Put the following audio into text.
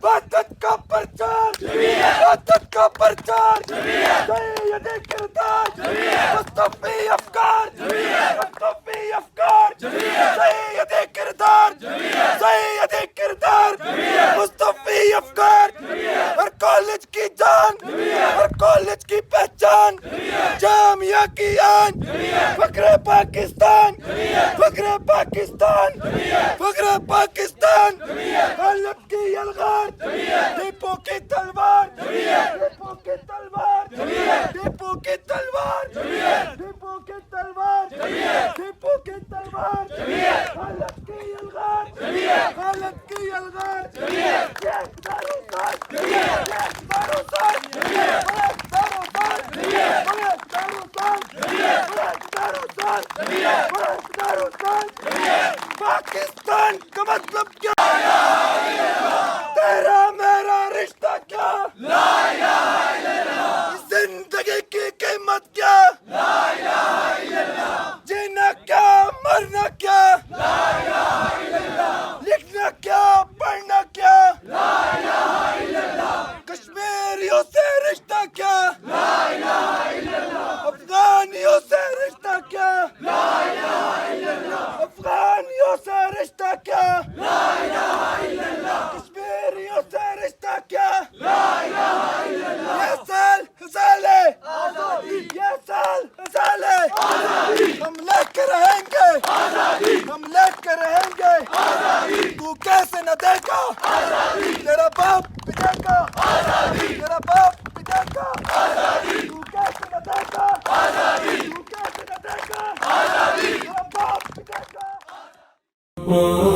وحدت کا پرچار، وحدت کا پرچار، سید کردار، مصطفی افکار، مصطفی افکار، سید کردار، سید کردار، مصطفی افکار، ہر کالج کی جان، ہر کالج کی پہچان، جامعہ کی آن، فخر پاکستان، فخر پاکستان، فخر پاکستان، حالت کی یلغار، ٹیپو کی تلوار، ٹیپو کی تلوار، ٹیپو کی تلوار، ٹیپو کی تلوار، ٹیپو کی تلوار، حالت کی یلغار، حالت کی یلغار، پاکستان کا مطلب کیا؟ تیرا میرا رشتہ کیا؟ زندگی کی قیمت کیا؟ جینا کیا مرنا کیا؟ لکھنا کیا پڑھنا کیا؟ کشمیریوں سے رشتہ کیا؟ افغانیوں سے رشتہ کیا؟ افغانیوں سے رشتہ کیا؟ کشمیریوں سے رشتہ کیا؟ یہ سال حصال ہے، یہ سال حصال ہے، ہم لے کے رہیں گے، ہم لے کے رہیں گے، تو کیسے نہ دیکھا تیرا باپ پٹے گا، تیرا باپ پٹے گا، تو کیسے نہ دیکھا، تو کیسے نہ دیکھا، تیرا باپ پٹے گا۔